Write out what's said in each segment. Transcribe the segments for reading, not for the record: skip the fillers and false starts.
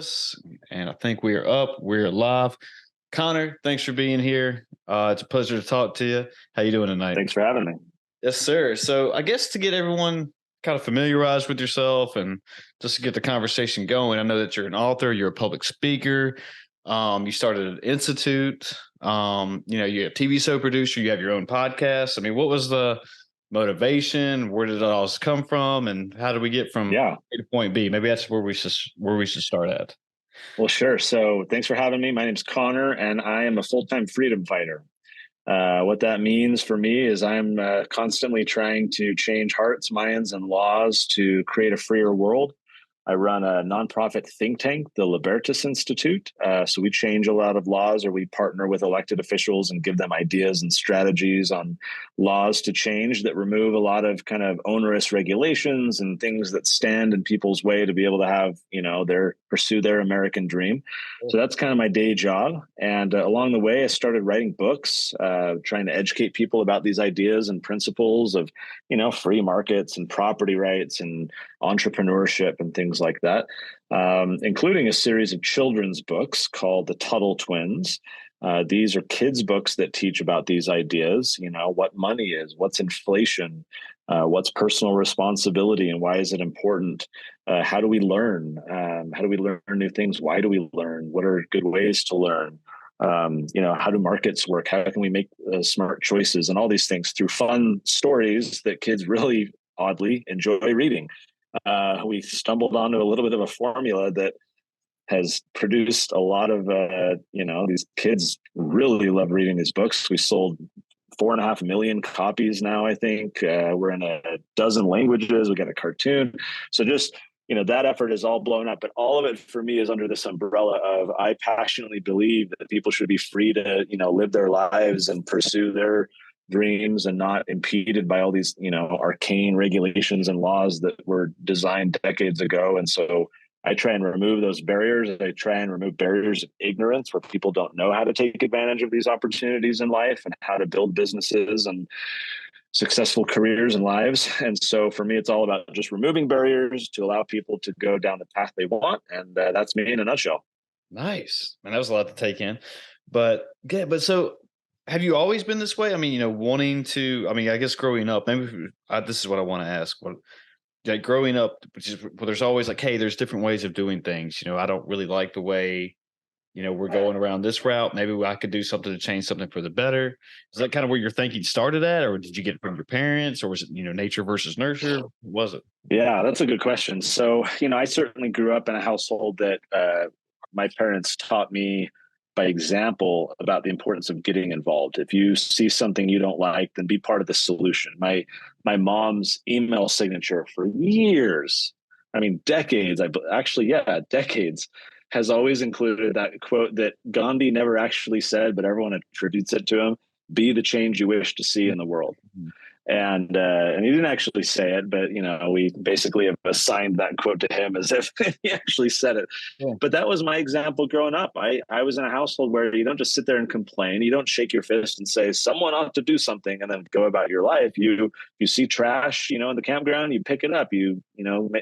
us, and I think we are up. We're live. Connor, thanks for being here. It's a pleasure to talk to you. How you doing tonight? Thanks for having me. Yes, sir. So I guess to get everyone kind of familiarized with yourself and just to get the conversation going, I know that you're an author, you're a public speaker. You started an institute. You're a TV show producer. You have your own podcast. I mean, what was the motivation? Where did it all come from? And how did we get from A to point B? Maybe that's where we should start at. Well, sure. So thanks for having me. My name's Connor, and I am a full-time freedom fighter. What that means for me is I'm constantly trying to change hearts, minds, and laws to create a freer world. I run a nonprofit think tank, the Libertas Institute. So we change a lot of laws, or we partner with elected officials and give them ideas and strategies on laws to change that remove a lot of kind of onerous regulations and things that stand in people's way to be able to have, pursue their American dream. So that's kind of my day job. And along the way, I started writing books, trying to educate people about these ideas and principles of, free markets and property rights and entrepreneurship and things like that, including a series of children's books called the Tuttle Twins. These are kids' books that teach about these ideas, what money is, what's inflation, what's personal responsibility, and why is it important? How do we learn? How do we learn new things? Why do we learn? What are good ways to learn? How do markets work? How can we make smart choices? And all these things through fun stories that kids really oddly enjoy reading. We stumbled onto a little bit of a formula that has produced a lot of, these kids really love reading these books. We sold 4.5 million copies now, I think. We're in a dozen languages. We got a cartoon. So just, that effort is all blown up. But all of it for me is under this umbrella of I passionately believe that people should be free to, live their lives and pursue their dreams and not impeded by all these, arcane regulations and laws that were designed decades ago. And so I try and remove those barriers. I try and remove barriers of ignorance where people don't know how to take advantage of these opportunities in life and how to build businesses and successful careers and lives. And so for me, it's all about just removing barriers to allow people to go down the path they want. And that's me in a nutshell. Nice. Man, that was a lot to take in. But yeah, so have you always been this way? I mean, wanting to, I guess growing up, maybe this is what I want to ask. Like growing up, there's always like, hey, there's different ways of doing things. I don't really like the way, we're going around this route. Maybe I could do something to change something for the better. Is that kind of where your thinking started at, or did you get it from your parents, or was it, nature versus nurture? What was it? Yeah, that's a good question. So, I certainly grew up in a household that my parents taught me by example about the importance of getting involved. If you see something you don't like, then be part of the solution. My mom's email signature for years, decades, decades, has always included that quote that Gandhi never actually said, but everyone attributes it to him: be the change you wish to see in the world. Mm-hmm. And he didn't actually say it, but we basically have assigned that quote to him as if he actually said it. Yeah. But that was my example growing up. I was in a household where you don't just sit there and complain. You don't shake your fist and say someone ought to do something and then go about your life. You see trash, in the campground, you pick it up. You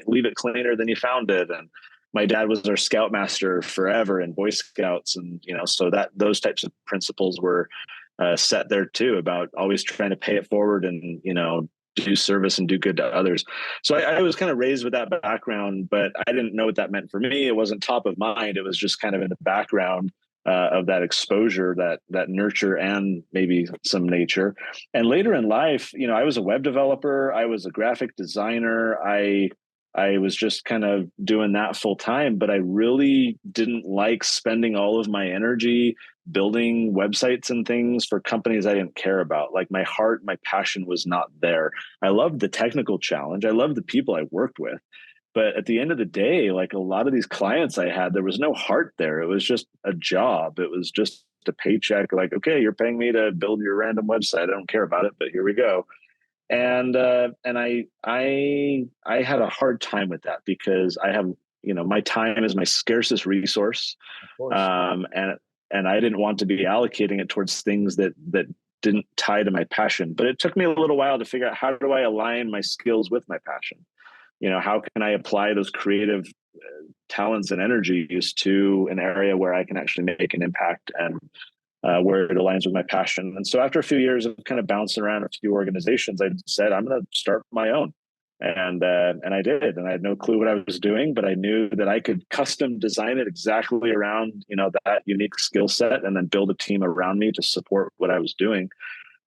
leave it cleaner than you found it. And my dad was our scoutmaster forever in Boy Scouts, and so that those types of principles were set there too, about always trying to pay it forward and, do service and do good to others. So I was kind of raised with that background, but I didn't know what that meant for me. It wasn't top of mind. It was just kind of in the background of that exposure, that nurture and maybe some nature. And later in life, I was a web developer. I was a graphic designer. I was just kind of doing that full time, but I really didn't like spending all of my energy building websites and things for companies I didn't care about. Like my heart, my passion was not there. I loved the technical challenge. I loved the people I worked with. But at the end of the day, like a lot of these clients I had, there was no heart there. It was just a job. It was just a paycheck. Like, okay, you're paying me to build your random website. I don't care about it, but here we go. And I had a hard time with that because I have, my time is my scarcest resource. And I didn't want to be allocating it towards things that didn't tie to my passion. But it took me a little while to figure out, how do I align my skills with my passion? How can I apply those creative talents and energies to an area where I can actually make an impact and where it aligns with my passion. And so after a few years of kind of bouncing around a few organizations, I said, I'm going to start my own. And I did, and I had no clue what I was doing, but I knew that I could custom design it exactly around, that unique skill set, and then build a team around me to support what I was doing.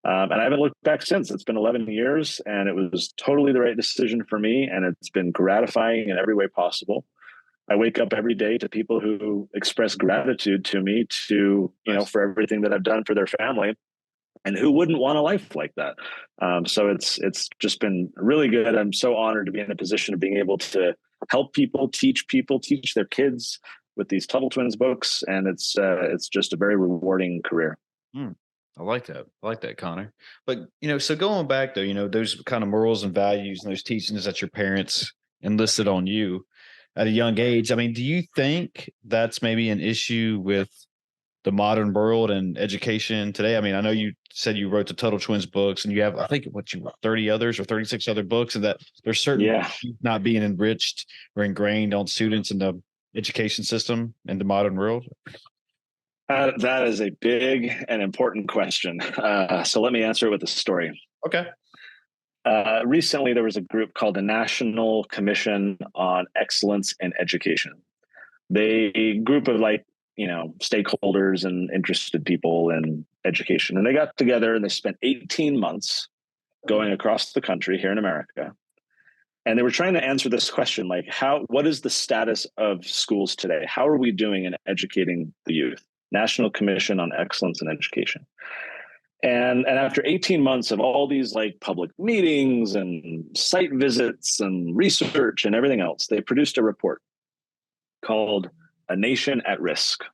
And I haven't looked back since. It's been 11 years, and it was totally the right decision for me, and it's been gratifying in every way possible. I wake up every day to people who express gratitude to me for everything that I've done for their family. And who wouldn't want a life like that? So it's just been really good. I'm so honored to be in a position of being able to help people, teach their kids with these Tuttle Twins books, and it's just a very rewarding career. I like that. I like that, Connor. But so going back though, those kind of morals and values and those teachings that your parents enlisted on you at a young age. I mean, do you think that's maybe an issue with the modern world and education today? I mean, I know you said you wrote the Tuttle Twins books, and you have, I think, 30 others or 36 other books, and that there's certain not being enriched or ingrained on students in the education system in the modern world. That is a big and important question. So let me answer it with a story. Okay. Recently, there was a group called the National Commission on Excellence in Education. A group of stakeholders and interested people in education. And they got together and they spent 18 months going across the country here in America. And they were trying to answer this question, what is the status of schools today? How are we doing in educating the youth? National Commission on Excellence in Education. And after 18 months of all these public meetings and site visits and research and everything else, they produced a report called A Nation at Risk.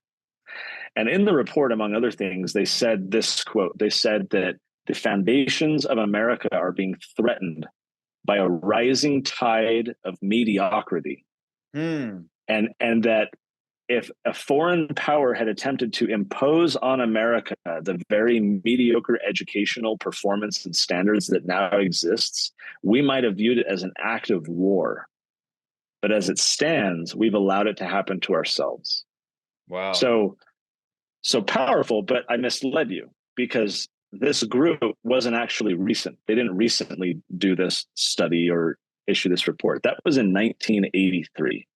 And in the report, among other things, they said this quote. They said that the foundations of America are being threatened by a rising tide of mediocrity. And that if a foreign power had attempted to impose on America the very mediocre educational performance and standards that now exists, we might have viewed it as an act of war. But as it stands, we've allowed it to happen to ourselves. Wow. So powerful, but I misled you, because this group wasn't actually recent. They didn't recently do this study or issue this report. That was in 1983.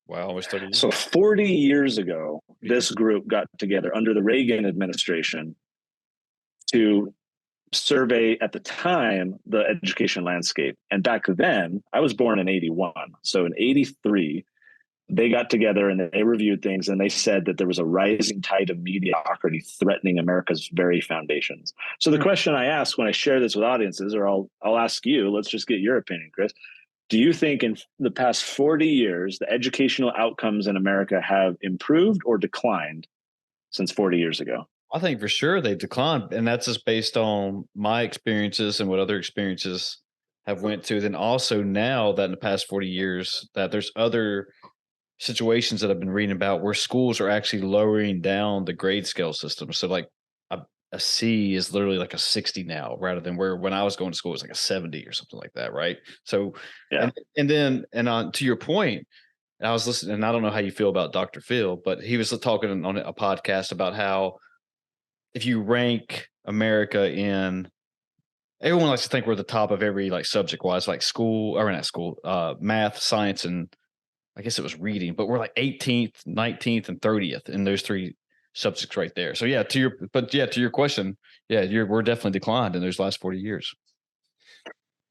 Wow, almost 30 years. So 40 years ago, this group got together under the Reagan administration to survey, at the time, the education landscape. And back then, I was born in 81. So in 83, they got together and they reviewed things, and they said that there was a rising tide of mediocrity threatening America's very foundations. So the question I ask when I share this with audiences, or I'll ask you, let's just get your opinion, Chris. Do you think in the past 40 years, the educational outcomes in America have improved or declined since 40 years ago? I think for sure they've declined, and that's just based on my experiences and what other experiences have went through. Then also now that in the past 40 years that there's other situations that I've been reading about where schools are actually lowering down the grade scale system. So a C is literally like a 60 now, rather than where when I was going to school it was like a 70 or something like that, right? So and on to your point, and I was listening, and I don't know how you feel about Dr. Phil, but he was talking on a podcast about how if you rank America in, everyone likes to think we're the top of every subject wise, school, or not school, math, science, and I guess it was reading, but we're 18th, 19th, and 30th in those three subjects right there. So to your question, we're definitely declined in those last 40 years.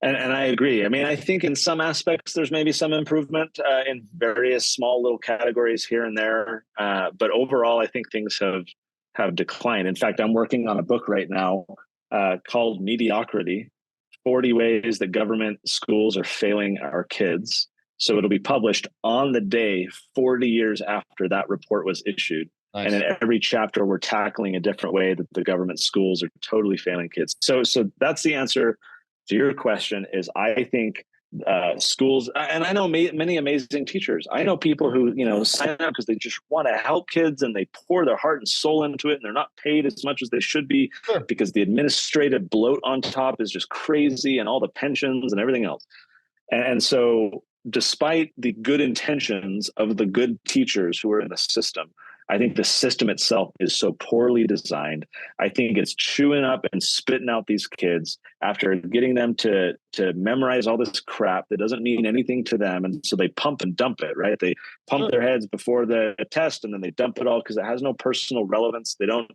And I agree. I mean, I think in some aspects there's maybe some improvement in various small little categories here and there, but overall I think things have declined. In fact, I'm working on a book right now called Mediocrity: 40 Ways that Government Schools Are Failing Our Kids. So it'll be published on the day 40 years after that report was issued. Nice. And in every chapter, we're tackling a different way that the government schools are totally failing kids. So that's the answer to your question. Is I think schools, and I know many amazing teachers. I know people who sign up because they just want to help kids, and they pour their heart and soul into it, and they're not paid as much as they should be because the administrative bloat on top is just crazy, and all the pensions and everything else. And so despite the good intentions of the good teachers who are in the system, I think the system itself is so poorly designed. I think it's chewing up and spitting out these kids after getting them to memorize all this crap that doesn't mean anything to them. And so they pump and dump it, right? They pump their heads before the test and then they dump it all because it has no personal relevance. They don't.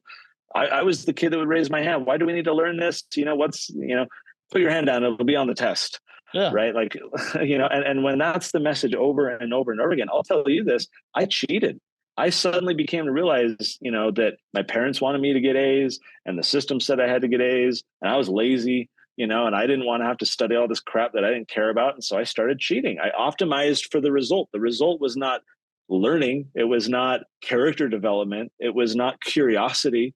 I was the kid that would raise my hand. Why do we need to learn this? Put your hand down. It'll be on the test. Yeah. Right. Like, and when that's the message over and over and over again, I'll tell you this, I cheated. I suddenly became to realize, that my parents wanted me to get A's and the system said I had to get A's and I was lazy, and I didn't want to have to study all this crap that I didn't care about. And so I started cheating. I optimized for the result. The result was not learning. It was not character development. It was not curiosity,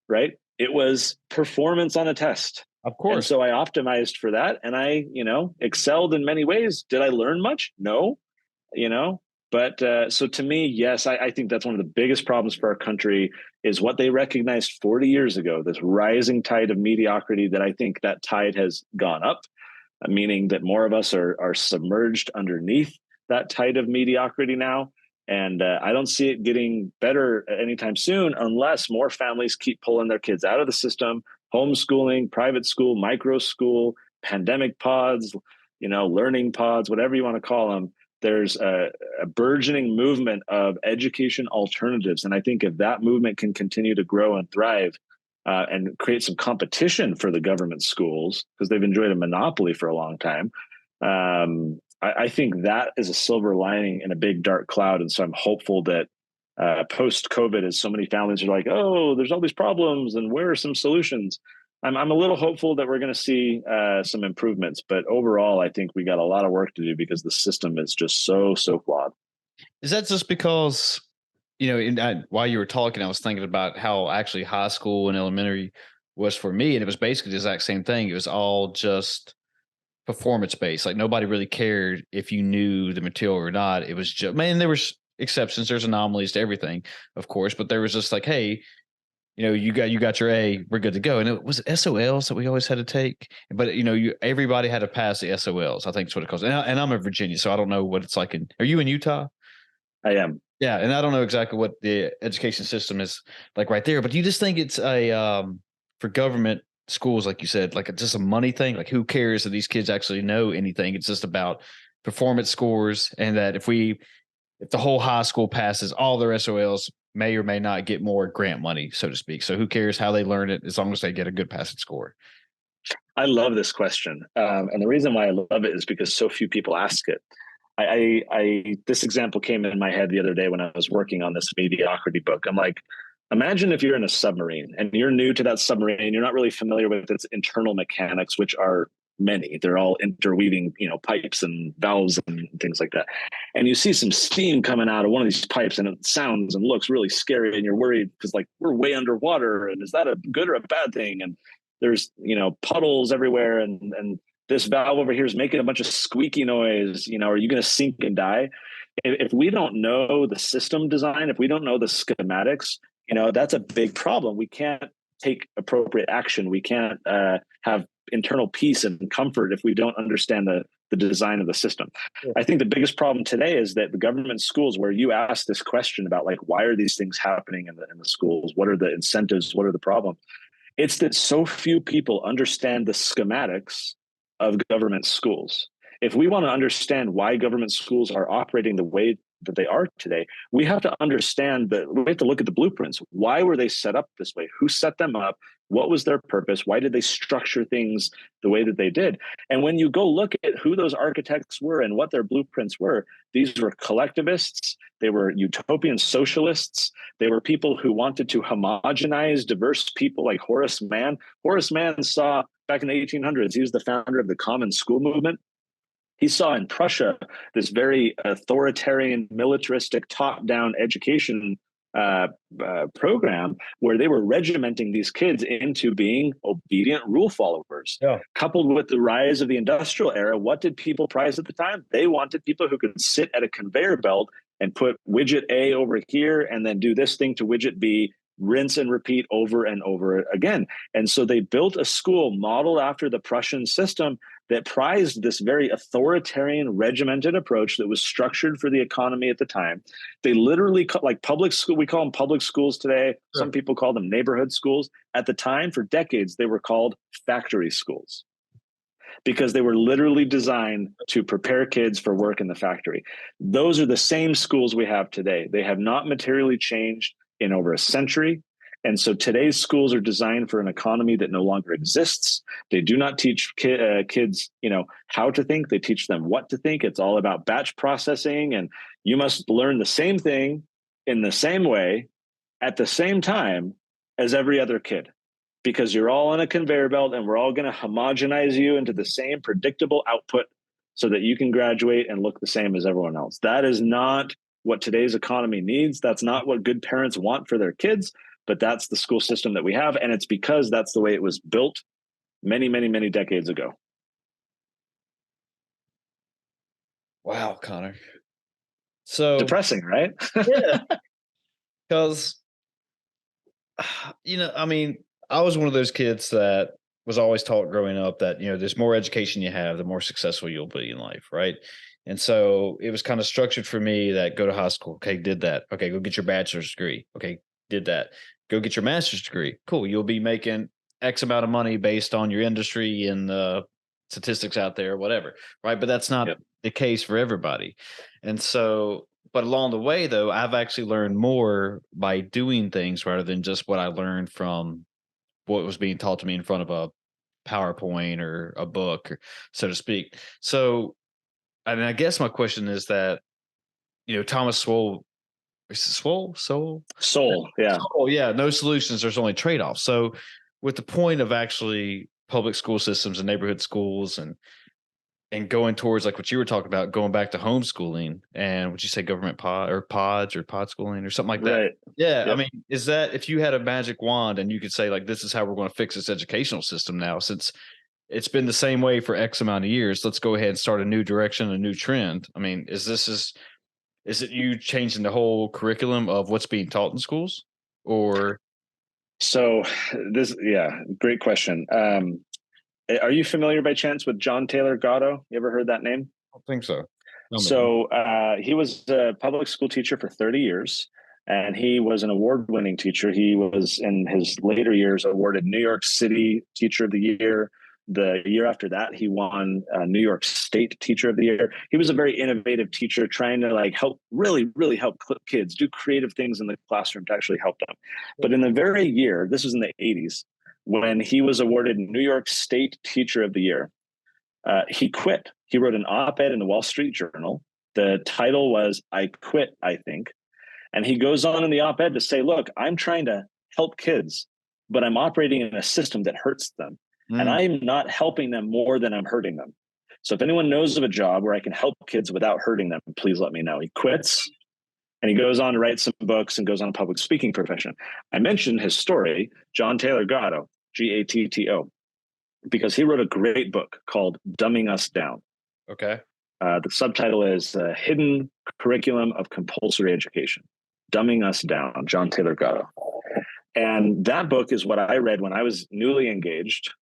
right? It was performance on a test. Of course. And so I optimized for that and I, excelled in many ways. Did I learn much? No, but so to me, yes, I think that's one of the biggest problems for our country is what they recognized 40 years ago, this rising tide of mediocrity that I think that tide has gone up, meaning that more of us are submerged underneath that tide of mediocrity now. And I don't see it getting better anytime soon unless more families keep pulling their kids out of the system, homeschooling, private school, micro school, pandemic pods, learning pods, whatever you want to call them. There's a burgeoning movement of education alternatives. And I think if that movement can continue to grow and thrive and create some competition for the government schools, because they've enjoyed a monopoly for a long time, I think that is a silver lining in a big dark cloud. And so I'm hopeful that post-COVID, as so many families are like, oh, there's all these problems and where are some solutions? I'm a little hopeful that we're going to see some improvements. But overall, I think we got a lot of work to do because the system is just so flawed. Is that just because, while you were talking, I was thinking about how actually high school and elementary was for me. And it was basically the exact same thing. It was all just performance based. Like nobody really cared if you knew the material or not. It was just, there was exceptions. There's anomalies to everything, of course, but there was just like, hey, you got your A, we're good to go. And it was SOLs that we always had to take, but everybody had to pass the SOLs. I think it's what it calls. And I'm in Virginia, so I don't know what it's like. Are you in Utah? I am. Yeah, and I don't know exactly what the education system is like right there. But do you just think it's a for government schools, like you said, like just a money thing? Like who cares that these kids actually know anything? It's just about performance scores, and that if the whole high school passes all their SOLs, may or may not get more grant money, so to speak. So who cares how they learn it as long as they get a good passing score? I love this question. And the reason why I love it is because so few people ask it. This example came in my head the other day when I was working on this mediocrity book. I'm like, imagine if you're in a submarine and you're new to that submarine, you're not really familiar with its internal mechanics, which are many. They're all interweaving, pipes and valves and things like that. And you see some steam coming out of one of these pipes and it sounds and looks really scary. And you're worried because like we're way underwater. And is that a good or a bad thing? And there's, puddles everywhere. And this valve over here is making a bunch of squeaky noise. Are you going to sink and die? If we don't know the system design, if we don't know the schematics, that's a big problem. We can't take appropriate action. We can't have internal peace and comfort if we don't understand the design of the system. Yeah. I think the biggest problem today is that the government schools, where you ask this question about like, why are these things happening in the schools? What are the incentives? What are the problems? It's that so few people understand the schematics of government schools. If we want to understand why government schools are operating the way that they are today, we have to understand we have to look at the blueprints. Why were they set up this way? Who set them up? What was their purpose? Why did they structure things the way that they did? And when you go look at who those architects were and what their blueprints were, these were collectivists. They were utopian socialists. They were people who wanted to homogenize diverse people like Horace Mann. Horace Mann saw back in the 1800s, he was the founder of the Common School movement. He saw in Prussia this very authoritarian, militaristic, top-down education program where they were regimenting these kids into being obedient rule followers. Yeah. Coupled with the rise of the industrial era, what did people prize at the time? They wanted people who could sit at a conveyor belt and put widget A over here and then do this thing to widget B, rinse and repeat over and over again. And so they built a school modeled after the Prussian system that prized this very authoritarian, regimented approach that was structured for the economy at the time. They literally, like public school, we call them public schools today. Sure. Some people call them neighborhood schools. At the time, for decades, they were called factory schools because they were literally designed to prepare kids for work in the factory. Those are the same schools we have today. They have not materially changed in over a century. And so today's schools are designed for an economy that no longer exists. They do not teach kids, how to think. They teach them what to think. It's all about batch processing, and you must learn the same thing in the same way at the same time as every other kid, because you're all on a conveyor belt and we're all going to homogenize you into the same predictable output so that you can graduate and look the same as everyone else. That is not what today's economy needs. That's not what good parents want for their kids. But that's the school system that we have. And it's because that's the way it was built many, many, many decades ago. Wow, Connor. So depressing, right? yeah, because, I mean, I was one of those kids that was always taught growing up that, there's more education you have, the more successful you'll be in life. Right. And so it was kind of structured for me that go to high school. Okay. Did that. Okay. Go get your bachelor's degree. Okay. Did that. Go get your master's degree. Cool. You'll be making X amount of money based on your industry and statistics out there, whatever. Right. But that's not the case for everybody. And so, but along the way, though, I've actually learned more by doing things rather than just what I learned from what was being taught to me in front of a PowerPoint or a book, or, so to speak. So, and I guess my question is that, Thomas Sowell, is it Sowell? Yeah. Oh, yeah. No solutions. There's only trade-offs. So with the point of actually public school systems and neighborhood schools and going towards like what you were talking about, going back to homeschooling and would you say government pods or pod schooling or something like that? Right. Yeah. Yep. I mean, is that if you had a magic wand and you could say like, this is how we're going to fix this educational system now, since it's been the same way for X amount of years, let's go ahead and start a new direction, a new trend. I mean, is it you changing the whole curriculum of what's being taught in schools or? So great question. Are you familiar by chance with John Taylor Gatto? You ever heard that name? I don't think so. So he was a public school teacher for 30 years, and he was an award-winning teacher. He was, in his later years, awarded New York City Teacher of the Year. The year after that, he won New York State Teacher of the Year. He was a very innovative teacher, trying to really, really help kids do creative things in the classroom to actually help them. But in the very year, this was in the 80s, when he was awarded New York State Teacher of the Year, he quit. He wrote an op-ed in the Wall Street Journal. The title was, "I Quit, I Think." And he goes on in the op-ed to say, look, I'm trying to help kids, but I'm operating in a system that hurts them. And I'm not helping them more than I'm hurting them. So if anyone knows of a job where I can help kids without hurting them, please let me know. He quits, and he goes on to write some books and goes on a public speaking profession. I mentioned his story, John Taylor Gatto, Gatto, because he wrote a great book called Dumbing Us Down. Okay. The subtitle is Hidden Curriculum of Compulsory Education, Dumbing Us Down, John Taylor Gatto. And that book is what I read when I was newly engaged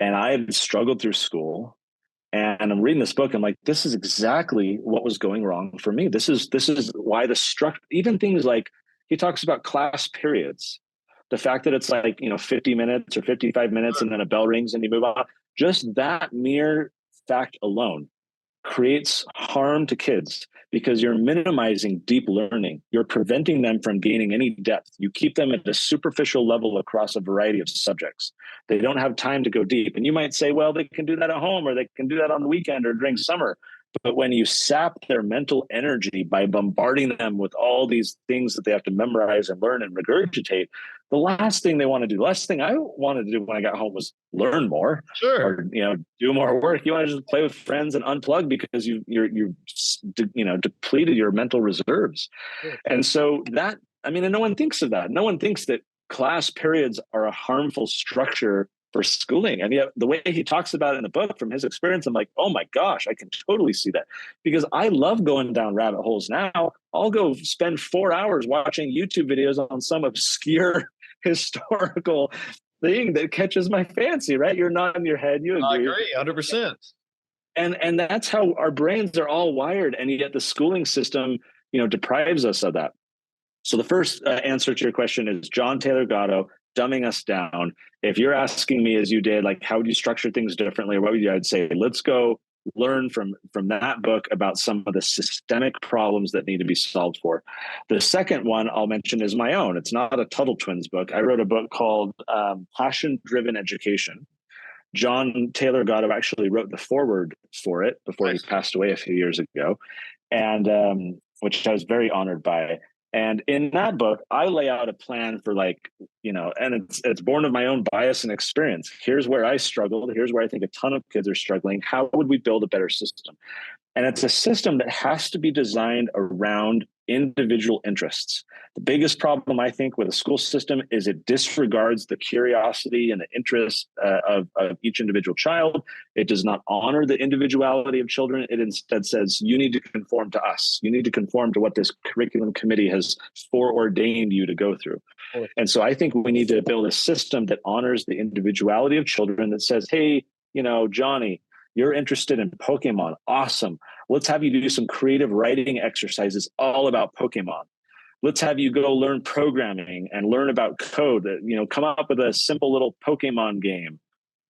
and I had struggled through school. And I'm reading this book. I'm like, this is exactly what was going wrong for me. This is why the structure, even things like he talks about class periods, the fact that it's 50 minutes or 55 minutes and then a bell rings and you move on. Just that mere fact alone creates harm to kids because you're minimizing deep learning. You're preventing them from gaining any depth. You keep them at a superficial level across a variety of subjects. They don't have time to go deep. And you might say, well, they can do that at home or they can do that on the weekend or during summer. But when you sap their mental energy by bombarding them with all these things that they have to memorize and learn and regurgitate, the last thing they want to do, the last thing I wanted to do when I got home was learn more, or do more work. You want to just play with friends and unplug because you're depleted your mental reserves. Sure. And so and no one thinks of that. No one thinks that class periods are a harmful structure for schooling. And yet the way he talks about it in the book from his experience, I'm like, oh my gosh, I can totally see that, because I love going down rabbit holes now. I'll go spend 4 hours watching YouTube videos on some obscure historical thing that catches my fancy, right? You're nodding your head, you I agree. agree, 100%. And that's how our brains are all wired, and yet the schooling system, deprives us of that. So the first answer to your question is John Taylor Gatto, dumbing us down. If you're asking me, as you did, like, how would you structure things differently, or what would you? I'd say, let's go learn from that book about some of the systemic problems that need to be solved for. The second one I'll mention is my own. It's not a Tuttle Twins book. I wrote a book called Passion Driven Education. John Taylor Gatto actually wrote the foreword for it before he passed away a few years ago, and which I was very honored by. And in that book, I lay out a plan for, and it's born of my own bias and experience. Here's where I struggled. Here's where I think a ton of kids are struggling. How would we build a better system? And it's a system that has to be designed around individual interests. The biggest problem, I think, with a school system is it disregards the curiosity and the interests of each individual child. It does not honor the individuality of children. It instead says, you need to conform to us. You need to conform to what this curriculum committee has foreordained you to go through. And so I think we need to build a system that honors the individuality of children, that says, hey, Johnny, you're interested in Pokemon. Awesome. Let's have you do some creative writing exercises all about Pokemon. Let's have you go learn programming and learn about code. Come up with a simple little Pokemon game,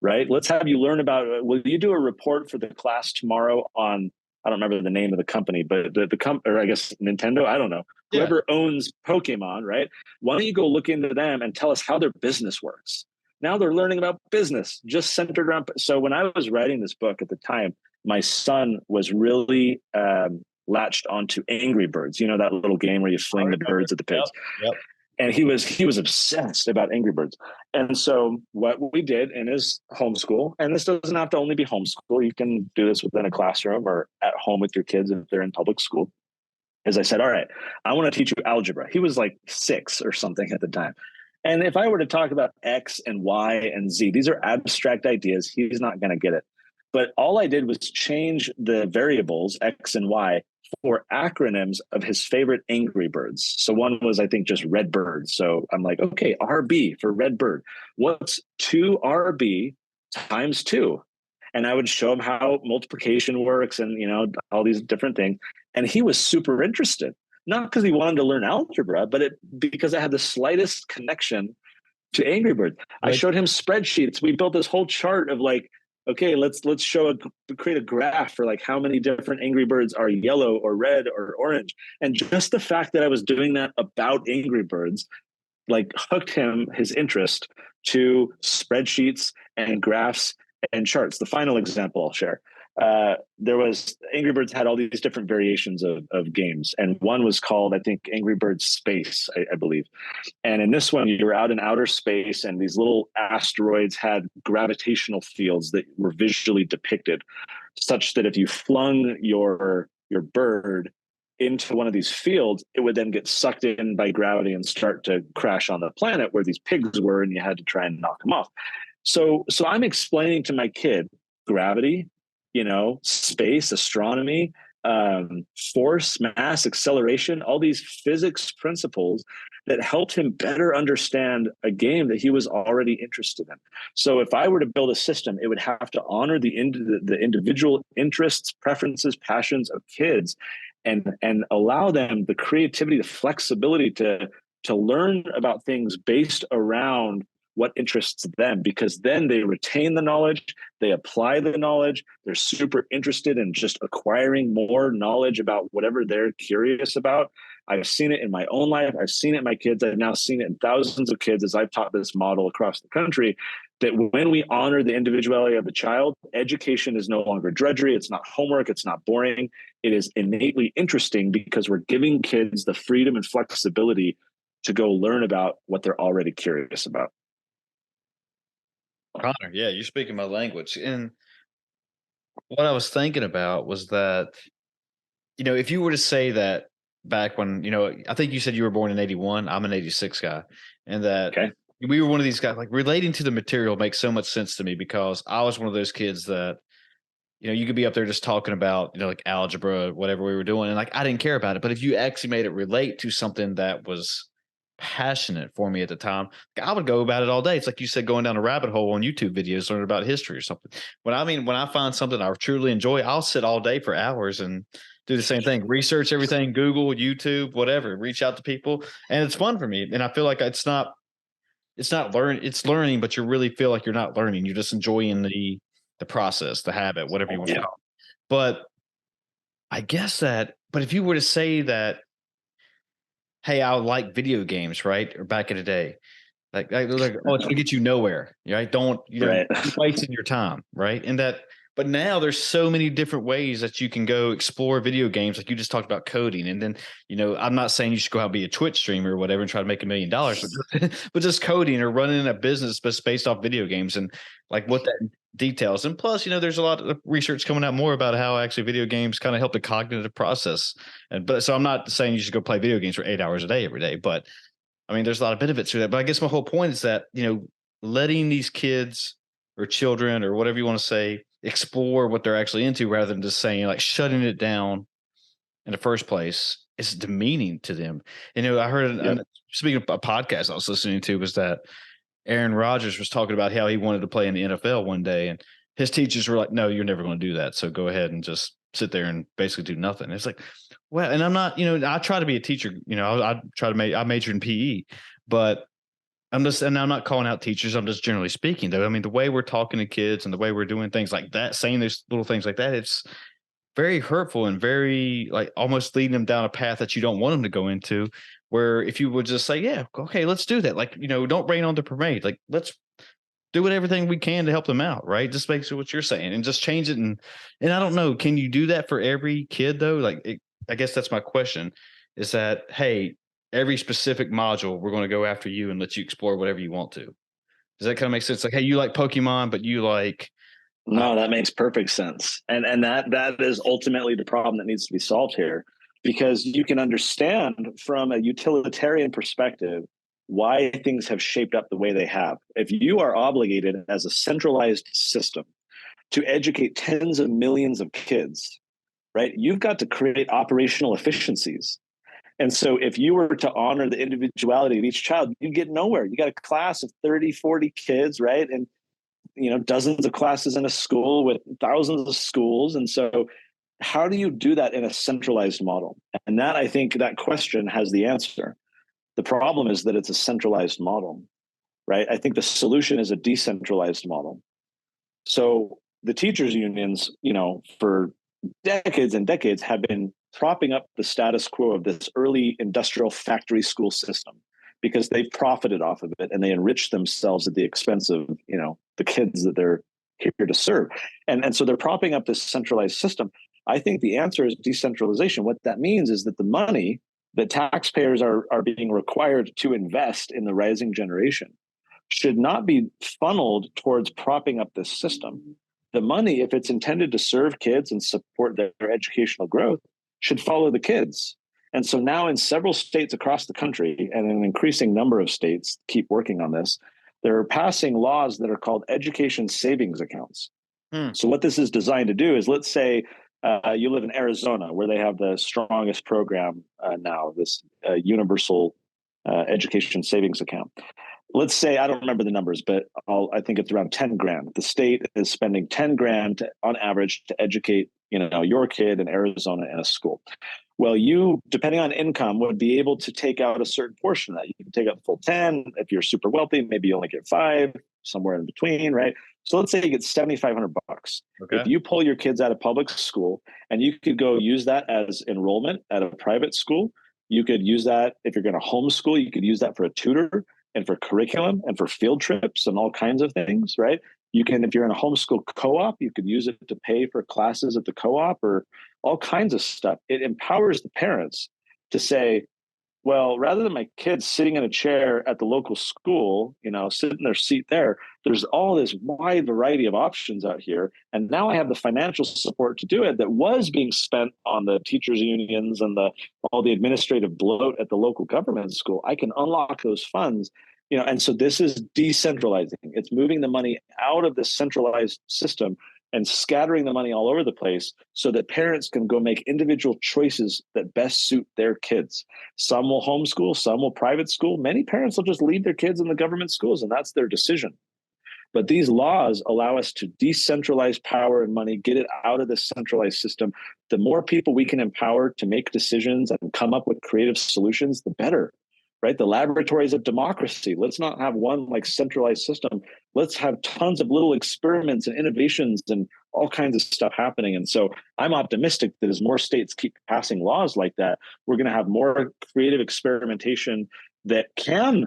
right? Let's have you learn about, will you do a report for the class tomorrow on, I don't remember the name of the company, but or I guess Nintendo, I don't know. Yeah. Whoever owns Pokemon, right? Why don't you go look into them and tell us how their business works? Now they're learning about business, just centered around. So when I was writing this book at the time, my son was really latched onto Angry Birds. That little game where you fling the birds at the pigs. Yep. And he was obsessed about Angry Birds. And so what we did in his homeschool, and this doesn't have to only be homeschool, you can do this within a classroom or at home with your kids if they're in public school, is I said, all right, I want to teach you algebra. He was like 6 or something at the time. And if I were to talk about X and Y and Z, these are abstract ideas. He's not going to get it. But all I did was change the variables, X and Y, for acronyms of his favorite Angry Birds. So one was, I think, just Red Bird. So I'm like, okay, RB for Red Bird. What's 2RB times 2? And I would show him how multiplication works and, all these different things. And he was super interested. Not because he wanted to learn algebra, but because it had the slightest connection to Angry Birds. Right. I showed him spreadsheets. We built this whole chart of like, okay, let's create a graph for like how many different Angry Birds are yellow or red or orange. And just the fact that I was doing that about Angry Birds, like, hooked his interest to spreadsheets and graphs and charts. The final example I'll share. There was Angry Birds had all these different variations of games, and one was called, I think, Angry Birds Space, I believe. And in this one, you were out in outer space, and these little asteroids had gravitational fields that were visually depicted, such that if you flung your bird into one of these fields, it would then get sucked in by gravity and start to crash on the planet where these pigs were, and you had to try and knock them off. So I'm explaining to my kid gravity, space, astronomy, force, mass, acceleration, all these physics principles that helped him better understand a game that he was already interested in. So if I were to build a system, it would have to honor the individual interests, preferences, passions of kids, and allow them the creativity, the flexibility to learn about things based around what interests them, because then they retain the knowledge, they apply the knowledge, they're super interested in just acquiring more knowledge about whatever they're curious about. I've seen it in my own life. I've seen it in my kids. I've now seen it in thousands of kids as I've taught this model across the country, that when we honor the individuality of the child, education is no longer drudgery. It's not homework. It's not boring. It is innately interesting because we're giving kids the freedom and flexibility to go learn about what they're already curious about. Connor, yeah, you're speaking my language. And what I was thinking about was that, if you were to say that back when, I think you said you were born in 81, I'm an 86 guy, and that we were one of these guys, like, relating to the material makes so much sense to me, because I was one of those kids that, you could be up there just talking about, like algebra, whatever we were doing, and like I didn't care about it. But if you actually made it relate to something that was passionate for me at the time. I would go about it all day. It's like you said, going down a rabbit hole on YouTube videos, learning about history or something. When I find something I truly enjoy, I'll sit all day for hours and do the same thing, research everything, Google, YouTube, whatever, reach out to people. And it's fun for me. And I feel like it's learning, but you really feel like you're not learning. You're just enjoying the process, the habit, whatever you want to Yeah. call it. But but if you were to say that, hey, I would like video games, right? Or back in the day, oh, it's gonna get you nowhere, right? Right. You're wasting your time, right? But now there's so many different ways that you can go explore video games. Like you just talked about coding, and then I'm not saying you should go out and be a Twitch streamer or whatever and try to make $1 million, but just coding or running a business based off video games and like what that details. And plus, there's a lot of research coming out more about how actually video games kind of help the cognitive process. So I'm not saying you should go play video games for 8 hours a day every day, but I mean, there's a lot of benefits to that. But I guess my whole point is that, letting these kids or children or whatever you want to say explore what they're actually into rather than just saying like shutting it down in the first place is demeaning to them. I heard, Yep. speaking of a podcast I was listening to, was that Aaron Rodgers was talking about how he wanted to play in the NFL one day. And his teachers were like, no, you're never going to do that. So go ahead and just sit there and basically do nothing. It's like, well, and I'm not, I try to be a teacher, I majored in PE, but and I'm not calling out teachers. I'm just generally speaking though. I mean, the way we're talking to kids and the way we're doing things like that, saying those little things like that, it's very hurtful and very like almost leading them down a path that you don't want them to go into. Where if you would just say, yeah, okay, let's do that. Like, don't rain on the parade. Like, let's do everything we can to help them out, right? Just basically what you're saying and just change it. And I don't know, can you do that for every kid though? I guess that's my question is that, hey, every specific module, we're going to go after you and let you explore whatever you want to. Does that kind of make sense? Like, hey, you like Pokemon, but you like, No, that makes perfect sense. And that is ultimately the problem that needs to be solved here, because you can understand from a utilitarian perspective why things have shaped up the way they have. If you are obligated as a centralized system to educate tens of millions of kids, right, you've got to create operational efficiencies. And so if you were to honor the individuality of each child, you get nowhere. You got a class of 30, 40 kids, right? And dozens of classes in a school with thousands of schools. And so how do you do that in a centralized model? And that, I think, that question has the answer. The problem is that it's a centralized model, right? I think the solution is a decentralized model. So the teachers unions, for decades and decades have been propping up the status quo of this early industrial factory school system because they've profited off of it and they enrich themselves at the expense of, the kids that they're here to serve. And so they're propping up this centralized system. I think the answer is decentralization. What that means is that the money that taxpayers are being required to invest in the rising generation should not be funneled towards propping up this system. The money, if it's intended to serve kids and support their educational growth, should follow the kids. And so now in several states across the country, and an increasing number of states keep working on this, they're passing laws that are called education savings accounts. So what this is designed to do is, let's say you live in Arizona, where they have the strongest program now, this universal education savings account. Let's say, I don't remember the numbers, but I think it's around 10 grand. The state is spending 10 grand on average to educate, your kid in Arizona in a school. Well, you, depending on income, would be able to take out a certain portion of that. You can take out the full 10. If you're super wealthy, maybe you only get 5, somewhere in between, right? So let's say you get $7,500. okay. If you pull your kids out of public school and you could go use that as enrollment at a private school, you could use that if you're going to homeschool, you could use that for a tutor and for curriculum and for field trips and all kinds of things, right? You can, if you're in a homeschool co-op, you could use it to pay for classes at the co-op or all kinds of stuff. It empowers the parents to say, well, rather than my kids sitting in a chair at the local school, sitting in their seat there, there's all this wide variety of options out here. And now I have the financial support to do it that was being spent on the teachers unions and all the administrative bloat at the local government school. I can unlock those funds, and so this is decentralizing. It's moving the money out of the centralized system and scattering the money all over the place so that parents can go make individual choices that best suit their kids. Some will homeschool, some will private school. Many parents will just leave their kids in the government schools, and that's their decision. But these laws allow us to decentralize power and money, get it out of the centralized system. The more people we can empower to make decisions and come up with creative solutions, the better, right? The laboratories of democracy. Let's not have one like centralized system. Let's have tons of little experiments and innovations and all kinds of stuff happening. And so I'm optimistic that as more states keep passing laws like that, we're going to have more creative experimentation that can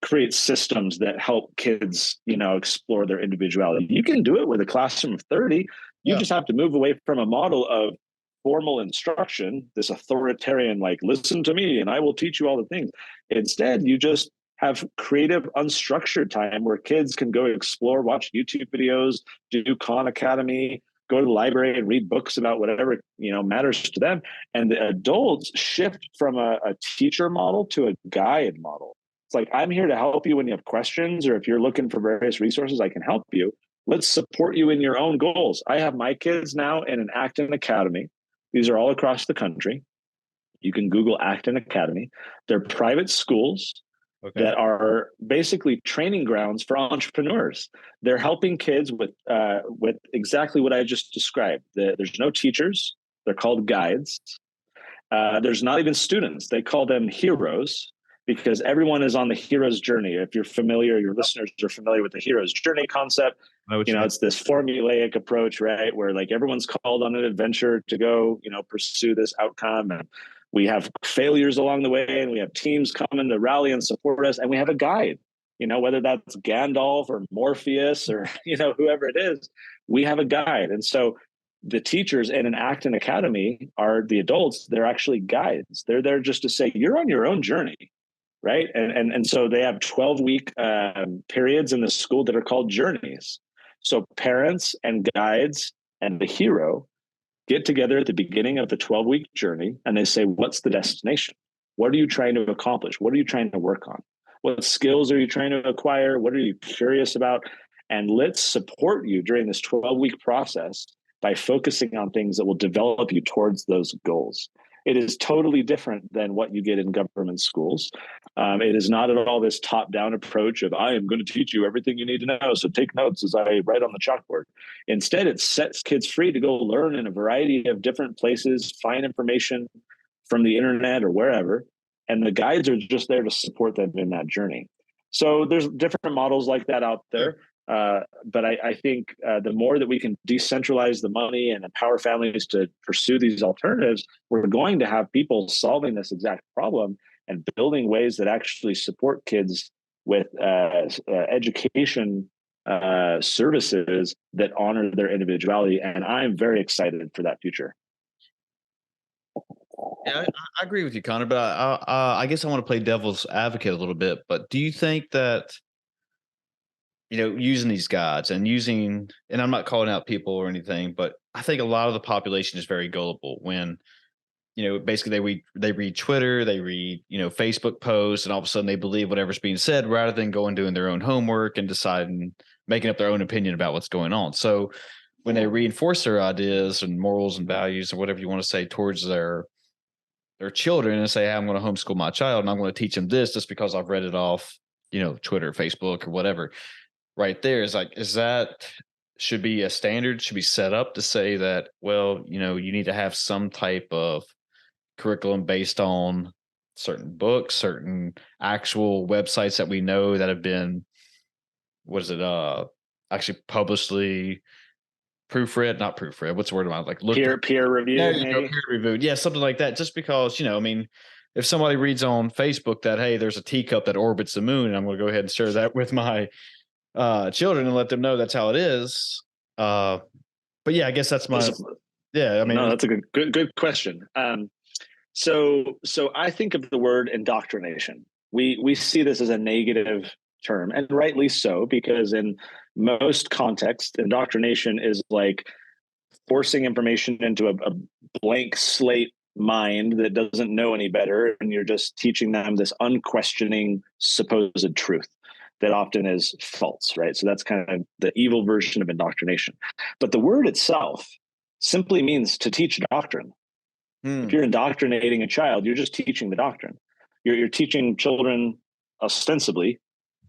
create systems that help kids, explore their individuality. You can do it with a classroom of 30. You just have to move away from a model of formal instruction, this authoritarian, like, listen to me and I will teach you all the things. Instead, you just have creative, unstructured time where kids can go explore, watch YouTube videos, do Khan Academy, go to the library and read books about whatever, matters to them. And the adults shift from a teacher model to a guide model. It's like, I'm here to help you when you have questions, or if you're looking for various resources, I can help you. Let's support you in your own goals. I have my kids now in an Acton Academy. These are all across the country. You can Google Acton Academy. They're private schools that are basically training grounds for entrepreneurs. They're helping kids with exactly what I just described. There's no teachers. They're called guides. There's not even students. They call them heroes, because everyone is on the hero's journey. If you're familiar, your listeners are familiar with the hero's journey concept. It's this formulaic approach, right? Where like everyone's called on an adventure to go, pursue this outcome. And we have failures along the way, and we have teams coming to rally and support us. And we have a guide, whether that's Gandalf or Morpheus or, whoever it is, we have a guide. And so the teachers in an Acton Academy are the adults. They're actually guides. They're there just to say, you're on your own journey. Right. And so they have 12-week periods in the school that are called journeys. So parents and guides and the hero get together at the beginning of the 12-week journey, and they say, what's the destination? What are you trying to accomplish? What are you trying to work on? What skills are you trying to acquire? What are you curious about? And let's support you during this 12-week process by focusing on things that will develop you towards those goals. It is totally different than what you get in government schools. It is not at all this top-down approach of, I am going to teach you everything you need to know, so take notes as I write on the chalkboard. Instead, it sets kids free to go learn in a variety of different places, find information from the internet or wherever, and the guides are just there to support them in that journey. So there's different models like that out there. But I think the more that we can decentralize the money and empower families to pursue these alternatives, we're going to have people solving this exact problem and building ways that actually support kids with education services that honor their individuality. And I'm very excited for that future. Yeah, I agree with you, Connor, but I guess I want to play devil's advocate a little bit. But do you think that, using these guides and and I'm not calling out people or anything, but I think a lot of the population is very gullible when, basically they read Twitter, they read, Facebook posts, and all of a sudden they believe whatever's being said rather than going doing their own homework and deciding, making up their own opinion about what's going on. So when they reinforce their ideas and morals and values or whatever you want to say towards their children and say, hey, I'm going to homeschool my child and I'm going to teach them this just because I've read it off, Twitter, Facebook, or whatever. Right there is like, should be a standard, should be set up to say that, well, you need to have some type of curriculum based on certain books, certain actual websites that we know that have been, actually publicly proofread, not proofread. What's the word about like peer reviewed? There you go, peer reviewed. Yeah, something like that. Just because, if somebody reads on Facebook that, hey, there's a teacup that orbits the moon, and I'm going to go ahead and share that with my children and let them know that's how it is. But yeah, I guess that's my. Yeah, no, that's a good question. So I think of the word indoctrination. We see this as a negative term, and rightly so, because in most contexts, indoctrination is like forcing information into a blank slate mind that doesn't know any better, and you're just teaching them this unquestioning supposed truth. that often is false, right? So that's kind of the evil version of indoctrination. But the word itself simply means to teach doctrine. If you're indoctrinating a child, you're just teaching the doctrine. You're teaching children ostensibly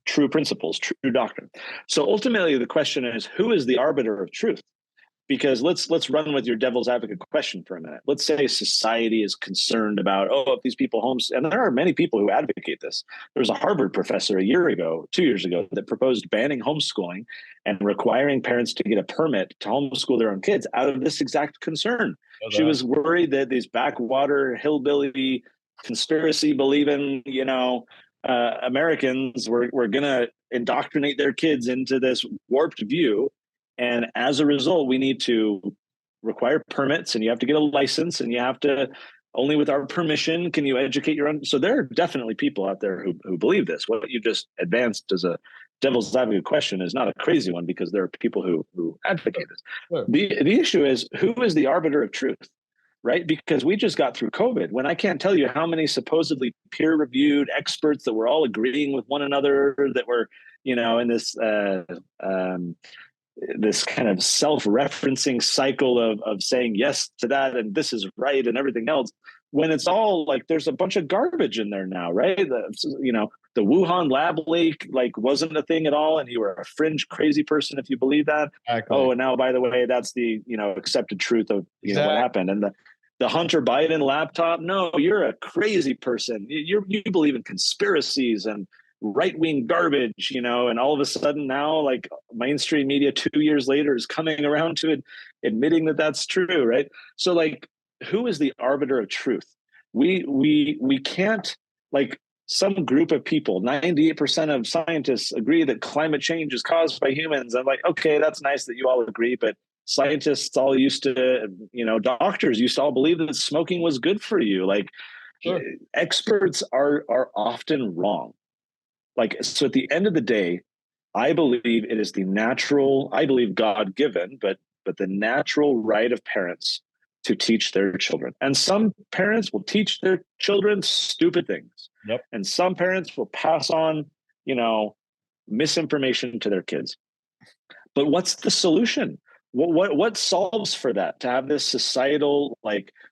true principles, true doctrine. So ultimately, the question is, who is the arbiter of truth? Because let's run with your devil's advocate question for a minute. Let's say society is concerned about, if these people and there are many people who advocate this. There was a Harvard professor 2 years ago, that proposed banning homeschooling and requiring parents to get a permit to homeschool their own kids out of this exact concern. She was worried that these backwater hillbilly conspiracy believing, Americans were going to indoctrinate their kids into this warped view. And as a result, we need to require permits, and you have to get a license, and you have to, only with our permission can you educate your own. So there are definitely people out there who believe this. What you just advanced as a devil's advocate question is not a crazy one, because there are people who advocate this. Sure. The issue is, who is the arbiter of truth, right? Because we just got through COVID, when I can't tell you how many supposedly peer-reviewed experts that were all agreeing with one another, that were, in this kind of self-referencing cycle of saying yes to that and this is right and everything else, when it's all like there's a bunch of garbage in there now, right? The Wuhan lab leak wasn't a thing at all, and you were a fringe crazy person if you believe that. Exactly. Oh, and now by the way, that's the accepted truth of what happened. And the Hunter Biden laptop, no, you're a crazy person. You believe in conspiracies and right-wing garbage, and all of a sudden now, mainstream media 2 years later is coming around to it, admitting that that's true, right? So who is the arbiter of truth? We can't, some group of people, 98% of scientists agree that climate change is caused by humans. I'm okay, that's nice that you all agree, but scientists all used to, doctors used to all believe that smoking was good for you. Sure. Experts are often wrong. So at the end of the day, I believe it is I believe God-given, but the natural right of parents to teach their children. And some parents will teach their children stupid things. Yep. And some parents will pass on, misinformation to their kids. But what's the solution? What solves for that? To have this societal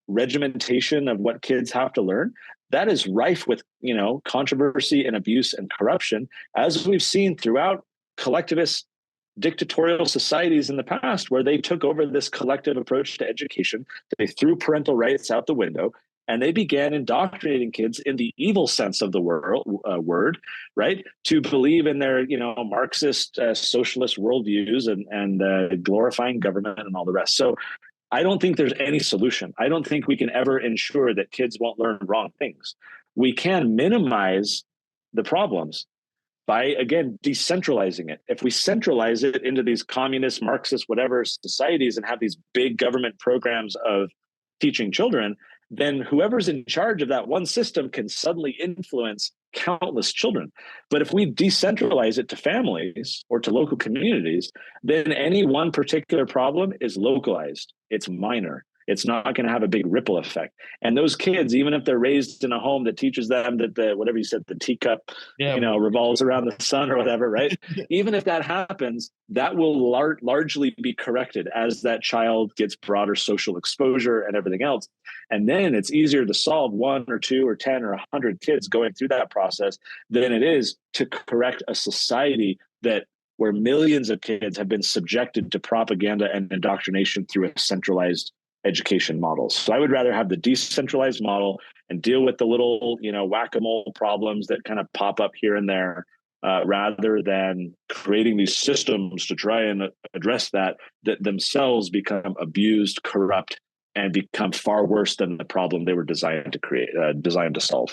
regimentation of what kids have to learn? That is rife with, controversy and abuse and corruption, as we've seen throughout collectivist dictatorial societies in the past, where they took over this collective approach to education. They threw parental rights out the window, and they began indoctrinating kids in the evil sense of the word, right? To believe in their, Marxist, socialist worldviews and glorifying government and all the rest. So I don't think there's any solution. I don't think we can ever ensure that kids won't learn wrong things. We can minimize the problems by, again, decentralizing it. If we centralize it into these communist, Marxist, whatever societies and have these big government programs of teaching children, then whoever's in charge of that one system can suddenly influence countless children. But if we decentralize it to families or to local communities, then any one particular problem is localized. It's minor. It's not going to have a big ripple effect. And those kids, even if they're raised in a home that teaches them that whatever you said, the teacup, revolves around the sun or whatever, right? Even if that happens, that will largely be corrected as that child gets broader social exposure and everything else. And then it's easier to solve 1 or 2 or 10 or 100 kids going through that process than it is to correct a society where millions of kids have been subjected to propaganda and indoctrination through a centralized education models. So I would rather have the decentralized model and deal with the little, whack-a-mole problems that kind of pop up here and there, rather than creating these systems to try and address that themselves become abused, corrupt, and become far worse than the problem they were designed to solve.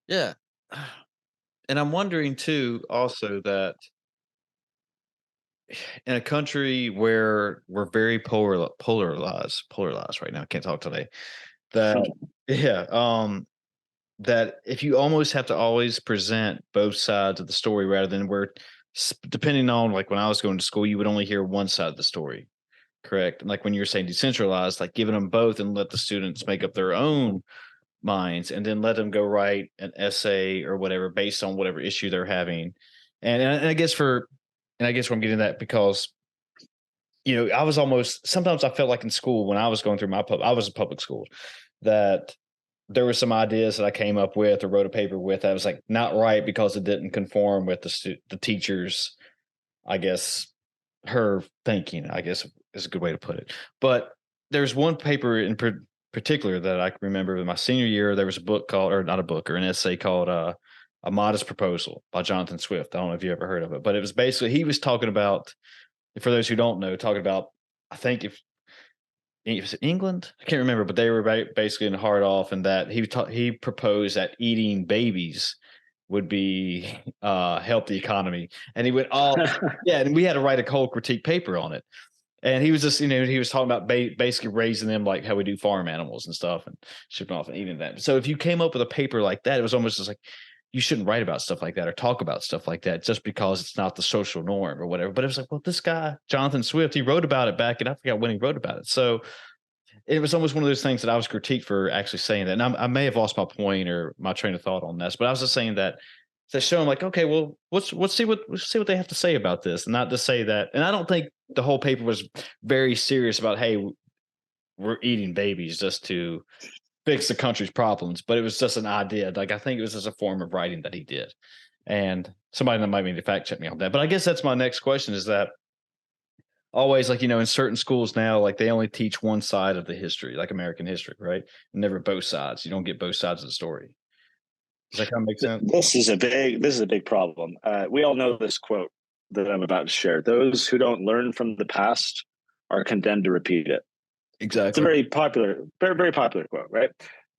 Yeah. And I'm wondering too, also, that in a country where we're very polarized right now, I can't talk today, that that if you almost have to always present both sides of the story, rather than depending on, when I was going to school, you would only hear one side of the story, correct? And when you're saying decentralized, giving them both and let the students make up their own minds and then let them go write an essay or whatever based on whatever issue they're having. And I guess where I'm getting that because I was sometimes I felt like in school when I was going through I was a public school, that there were some ideas that I came up with or wrote a paper with that was like not right because it didn't conform with the teacher's, I guess, her thinking, I guess is a good way to put it. But there's one paper in particular that I can remember in my senior year. There was a book called, or not a book, or an essay called A Modest Proposal by Jonathan Swift. I don't know if you ever heard of it, but it was basically, he was talking about, for those who don't know, talking about, I think if it was England, I can't remember, but they were basically in hard off, and that he proposed that eating babies would be help the economy, and he went all yeah, and we had to write a whole critique paper on it. And he was just, he was talking about basically raising them like how we do farm animals and stuff and shipping off and eating them. So if you came up with a paper like that, it was almost just like, you shouldn't write about stuff like that or talk about stuff like that just because it's not the social norm or whatever. But it was like, well, this guy, Jonathan Swift, he wrote about it back, and I forgot when he wrote about it. So it was almost one of those things that I was critiqued for actually saying that. And I may have lost my point or my train of thought on this, but I was just saying that to show them like, okay, well, let's see what they have to say about this, and not to say that. And I don't think the whole paper was very serious about, hey, we're eating babies just to fix the country's problems, but it was just an idea. Like, I think it was just a form of writing that he did. And somebody that might need to fact check me on that. But I guess that's my next question, is that always, like, in certain schools now, like they only teach one side of the history, like American history, right? Never both sides. You don't get both sides of the story. Does that kind of make sense? This is a big problem. We all know this quote that I'm about to share. Those who don't learn from the past are condemned to repeat it. It's a Exactly. very popular, very, very popular quote, right?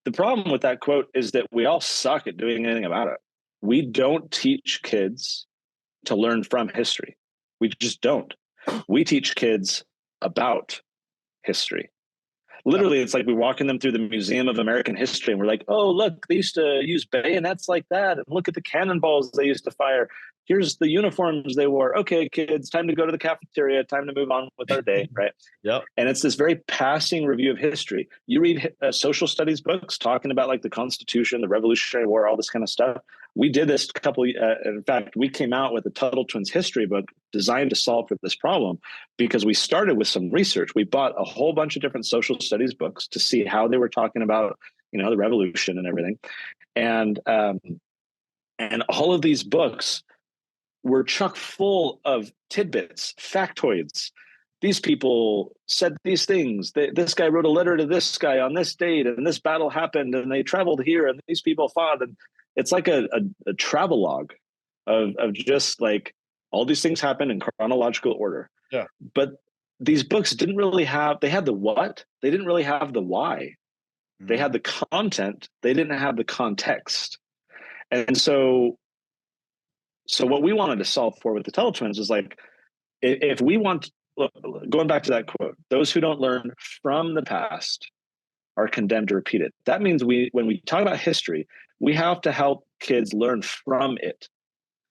The problem with that quote is that we all suck at doing anything about it. We don't teach kids to learn from history. We just don't. We teach kids about history. Literally, it's like we're walking them through the Museum of American History, and we're like, oh, look, they used to use bayonets like that. And look at the cannonballs they used to fire. Here's the uniforms they wore. Okay, kids, time to go to the cafeteria, time to move on with our day, right? Yep. And it's this very passing review of history. You read social studies books talking about like the Constitution, the Revolutionary War, all this kind of stuff. We did this in fact, we came out with a Tuttle Twins history book designed to solve for this problem, because we started with some research. We bought a whole bunch of different social studies books to see how they were talking about, the revolution and everything. And all of these books were chock full of tidbits, factoids. These people said these things. This guy wrote a letter to this guy on this date, and this battle happened, and they traveled here, and these people fought. And it's like a travelogue of just like all these things happen in chronological order. Yeah. But these books didn't really have, they had the what, they didn't really have the why. They had the content, they didn't have the context. And so what we wanted to solve for with the Tuttle Twins was like, if we want, look, going back to that quote, those who don't learn from the past are condemned to repeat it. That means when we talk about history, we have to help kids learn from it.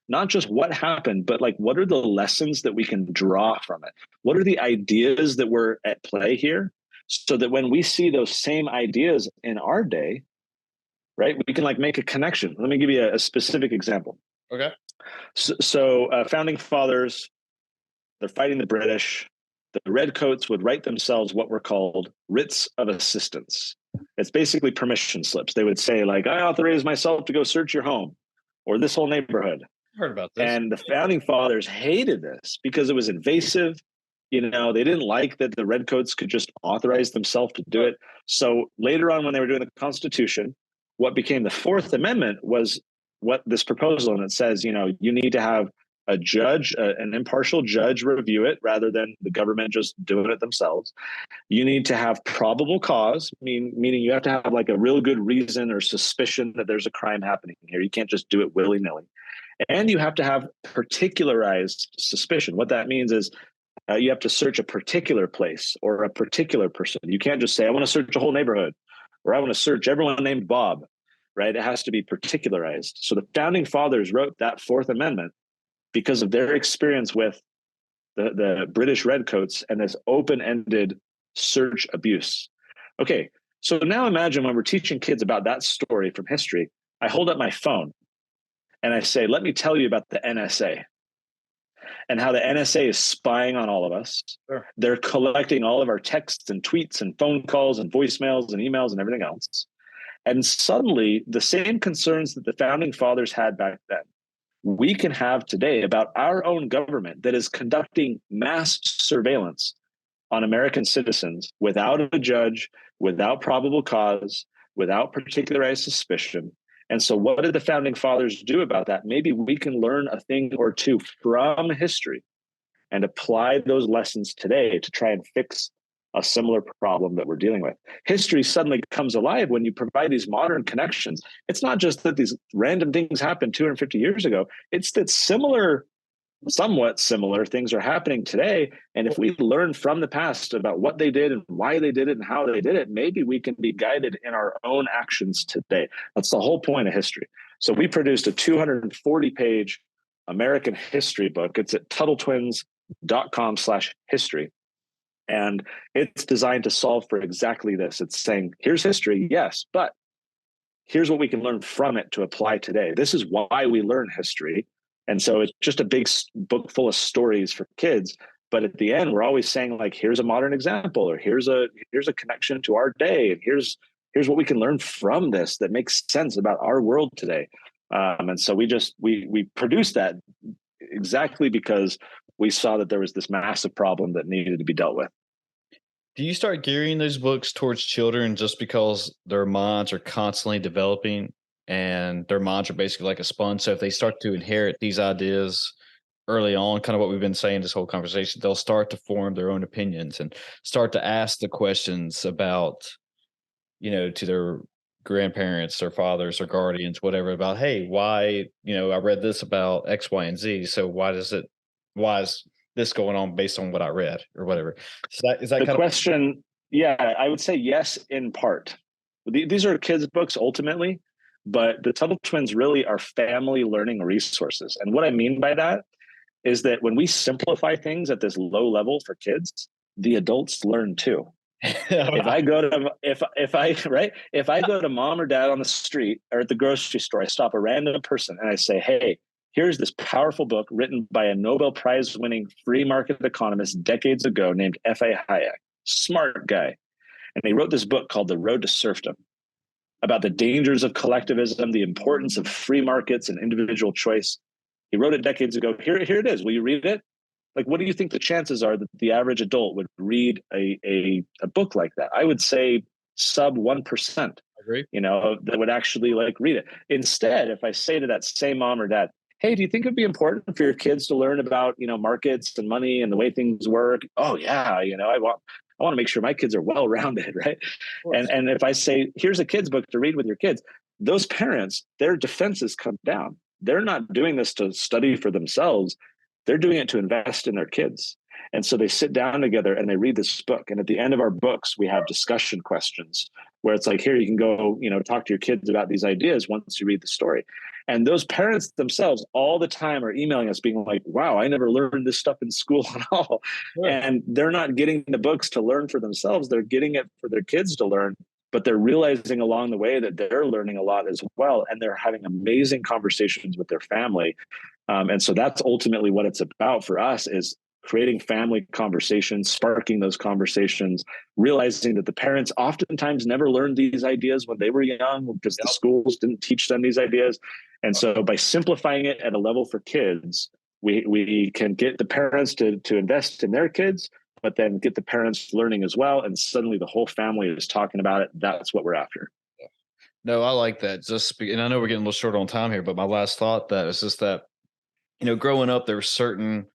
Not just what happened, but like, what are the lessons that we can draw from it? What are the ideas that were at play here? So that when we see those same ideas in our day, right, we can like make a connection. Let me give you a specific example. Okay. So founding fathers, they're fighting the British. The redcoats would write themselves what were called writs of assistance. It's basically permission slips. They would say like, I authorize myself to go search your home or this whole neighborhood. Heard about this. And the founding fathers hated this because it was invasive. They didn't like that the redcoats could just authorize themselves to do it. So later on, when they were doing the Constitution, what became the Fourth Amendment was what this proposal, and it says, you need to have a judge, an impartial judge, review it rather than the government just doing it themselves. You need to have probable cause, meaning you have to have like a real good reason or suspicion that there's a crime happening here. You can't just do it willy-nilly. And you have to have particularized suspicion. What that means is you have to search a particular place or a particular person. You can't just say, I want to search a whole neighborhood, or I want to search everyone named Bob, right? It has to be particularized. So the founding fathers wrote that Fourth Amendment because of their experience with the British redcoats and this open-ended search abuse. Okay, So now imagine when we're teaching kids about that story from history, I hold up my phone and I say, let me tell you about the NSA and how the NSA is spying on all of us. Sure. They're collecting all of our texts and tweets and phone calls and voicemails and emails and everything else. And suddenly, the same concerns that the founding fathers had back then, we can have today about our own government that is conducting mass surveillance on American citizens without a judge, without probable cause, without particularized suspicion. And so, what did the founding fathers do about that? Maybe we can learn a thing or two from history and apply those lessons today to try and fix a similar problem that we're dealing with. History suddenly comes alive when you provide these modern connections. It's not just that these random things happened 250 years ago, it's that somewhat similar things are happening today. And if we learn from the past about what they did and why they did it and how they did it, maybe we can be guided in our own actions today. That's the whole point of history. So we produced a 240-page American history book. It's at TuttleTwins.com/history. And it's designed to solve for exactly this. It's saying, here's history, yes, but here's what we can learn from it to apply today. This is why we learn history. And so it's just a big book full of stories for kids. But at the end, we're always saying, like, here's a modern example, or here's a connection to our day, and here's what we can learn from this that makes sense about our world today. And so we produced that exactly because we saw that there was this massive problem that needed to be dealt with. Do you start gearing those books towards children just because their minds are constantly developing and their minds are basically like a sponge? So if they start to inherit these ideas early on, kind of what we've been saying this whole conversation, they'll start to form their own opinions and start to ask the questions about, to their grandparents or fathers or guardians, whatever, about, hey, why, I read this about X, Y, and Z. So why is this going on based on what I read or whatever? So is that The kind question, yeah, I would say yes, in part. These are kids' books ultimately, but the Tuttle Twins really are family learning resources. And what I mean by that is that when we simplify things at this low level for kids, the adults learn too. If I go to if I go to mom or dad on the street or at the grocery store, I stop a random person and I say, hey, here's this powerful book written by a Nobel Prize winning free market economist decades ago named F.A. Hayek, smart guy. And he wrote this book called The Road to Serfdom about the dangers of collectivism, the importance of free markets and individual choice. He wrote it decades ago. Here it is. Will you read it? Like, what do you think the chances are that the average adult would read a book like that? I would say sub 1%, agree. That would actually like read it. Instead, if I say to that same mom or dad, hey, do you think it'd be important for your kids to learn about, markets and money and the way things work? Oh yeah. I want to make sure my kids are well-rounded. Right. And if I say, here's a kid's book to read with your kids, those parents, their defenses come down. They're not doing this to study for themselves. They're doing it to invest in their kids. And so they sit down together and they read this book. And at the end of our books, we have discussion questions where it's like, here, you can go, talk to your kids about these ideas once you read the story. And those parents themselves all the time are emailing us being like, wow, I never learned this stuff in school at all. Sure. And they're not getting the books to learn for themselves. They're getting it for their kids to learn. But they're realizing along the way that they're learning a lot as well. And they're having amazing conversations with their family. And so that's ultimately what it's about for us, is creating family conversations, sparking those conversations, realizing that the parents oftentimes never learned these ideas when they were young because the schools didn't teach them these ideas. And so by simplifying it at a level for kids, we can get the parents to invest in their kids, but then get the parents learning as well. And suddenly the whole family is talking about it. That's what we're after. No, I like that. And I know we're getting a little short on time here, but my last thought that is just that, growing up, there were certain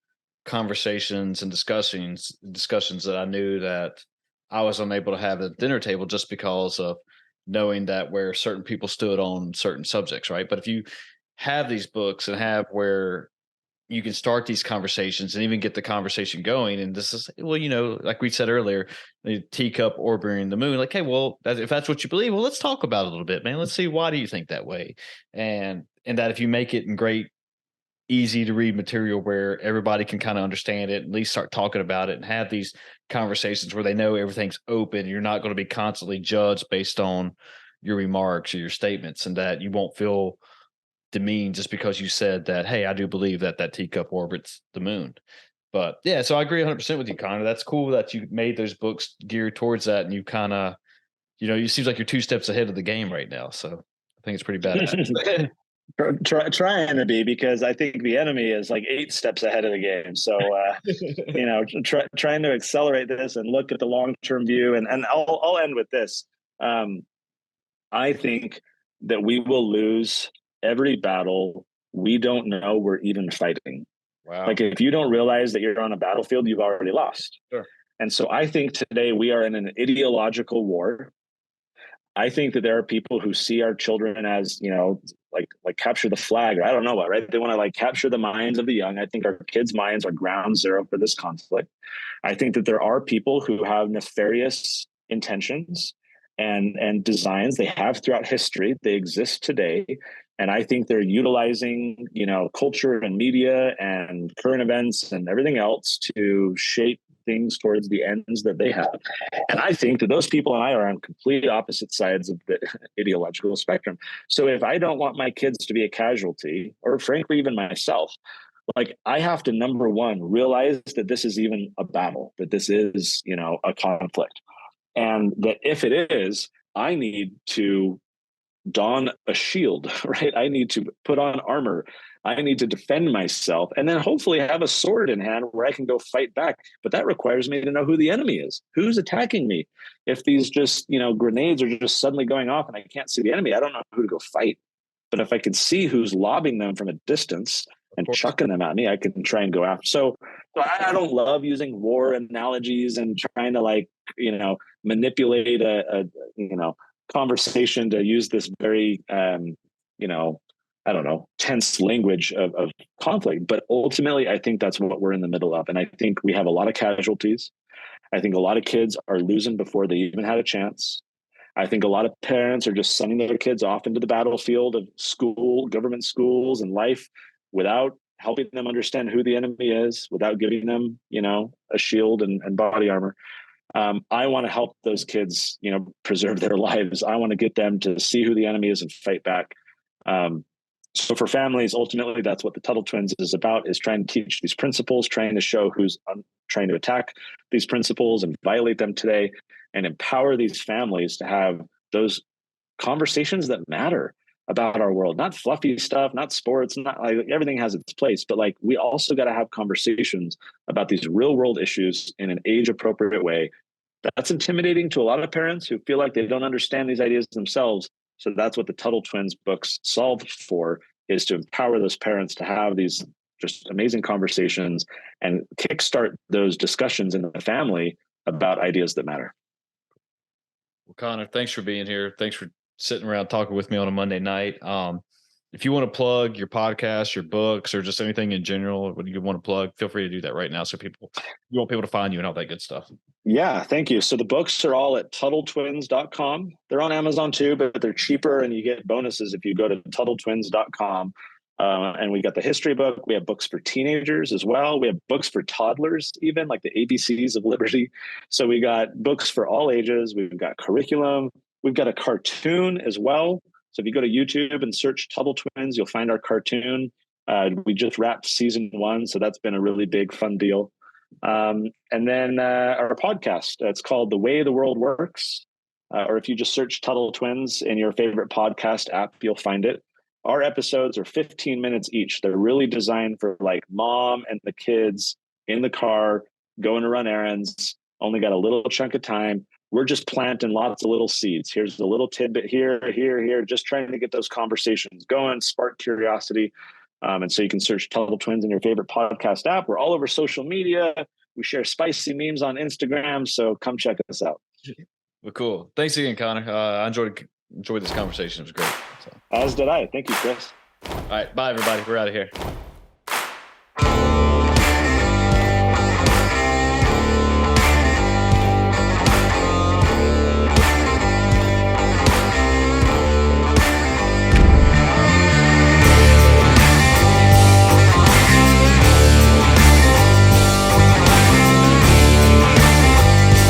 conversations and discussions that I knew that I was unable to have at the dinner table just because of knowing that where certain people stood on certain subjects, right? But if you have these books and have where you can start these conversations and even get the conversation going, and this is, well, like we said earlier, the teacup orbiting the moon, like, hey, well, if that's what you believe, well, let's talk about it a little bit, man. Let's see, why do you think that way? And that if you make it in great easy to read material where everybody can kind of understand it, at least start talking about it and have these conversations where they know everything's open. You're not going to be constantly judged based on your remarks or your statements, and that you won't feel demeaned just because you said that, hey, I do believe that that teacup orbits the moon. But yeah, so I agree 100% with you, Connor. That's cool that you made those books geared towards that, and you kind of, you seems like you're 2 steps ahead of the game right now. So I think it's pretty badass. Trying to be, because I think the enemy is like 8 steps ahead of the game. So, trying to accelerate this and look at the long-term view. And I'll end with this. I think that we will lose every battle we don't know we're even fighting. Wow. Like, if you don't realize that you're on a battlefield, you've already lost. Sure. And so I think today we are in an ideological war. I think that there are people who see our children as, like capture the flag, or I don't know what, right? They want to like capture the minds of the young. I think our kids' minds are ground zero for this conflict. I think that there are people who have nefarious intentions and designs. They have throughout history. They exist today. And I think they're utilizing, culture and media and current events and everything else to shape things towards the ends that they have. And I think that those people and I are on complete opposite sides of the ideological spectrum. So if I don't want my kids to be a casualty, or frankly, even myself, like, I have to, number one, realize that this is even a battle, that this is, a conflict. And that if it is, I need to don a shield, right? I need to put on armor. I need to defend myself, and then hopefully have a sword in hand where I can go fight back. But that requires me to know who the enemy is, who's attacking me. If these just, grenades are just suddenly going off and I can't see the enemy, I don't know who to go fight. But if I can see who's lobbing them from a distance and chucking them at me, I can try and go after. So I don't love using war analogies and trying to manipulate a conversation to use this very, I don't know, tense language of conflict. But ultimately, I think that's what we're in the middle of. And I think we have a lot of casualties. I think a lot of kids are losing before they even had a chance. I think a lot of parents are just sending their kids off into the battlefield of school, government schools, and life without helping them understand who the enemy is, without giving them, a shield and body armor. I want to help those kids, preserve their lives. I want to get them to see who the enemy is and fight back. So for families, ultimately, that's what the Tuttle Twins is about, is trying to teach these principles, trying to show who's trying to attack these principles and violate them today, and empower these families to have those conversations that matter about our world. Not fluffy stuff, not sports, not like everything has its place, but like we also got to have conversations about these real world issues in an age appropriate way. That's intimidating to a lot of parents who feel like they don't understand these ideas themselves. So that's what the Tuttle Twins books solve for, is to empower those parents to have these just amazing conversations and kickstart those discussions in the family about ideas that matter. Well, Connor, thanks for being here. Thanks for sitting around talking with me on a Monday night. If you want to plug your podcast, your books, or just anything in general, what you want to plug, feel free to do that right now. So you want people to find you and all that good stuff. Yeah, thank you. So the books are all at TuttleTwins.com. They're on Amazon too, but they're cheaper, and you get bonuses if you go to TuttleTwins.com. And we got the history book. We have books for teenagers as well. We have books for toddlers, even like the ABCs of Liberty. So we got books for all ages. We've got curriculum. We've got a cartoon as well. So if you go to YouTube and search Tuttle Twins, you'll find our cartoon. We just wrapped season 1, so that's been a really big, fun deal. And then our podcast, it's called The Way the World Works. Or if you just search Tuttle Twins in your favorite podcast app, you'll find it. Our episodes are 15 minutes each. They're really designed for like mom and the kids in the car, going to run errands, only got a little chunk of time. We're just planting lots of little seeds. Here's a little tidbit here, just trying to get those conversations going, spark curiosity. And so you can search Tuttle Twins in your favorite podcast app. We're all over social media. We share spicy memes on Instagram. So come check us out. Well, cool. Thanks again, Connor. I enjoyed this conversation. It was great. So. As did I. Thank you, Chris. All right. Bye, everybody. We're out of here.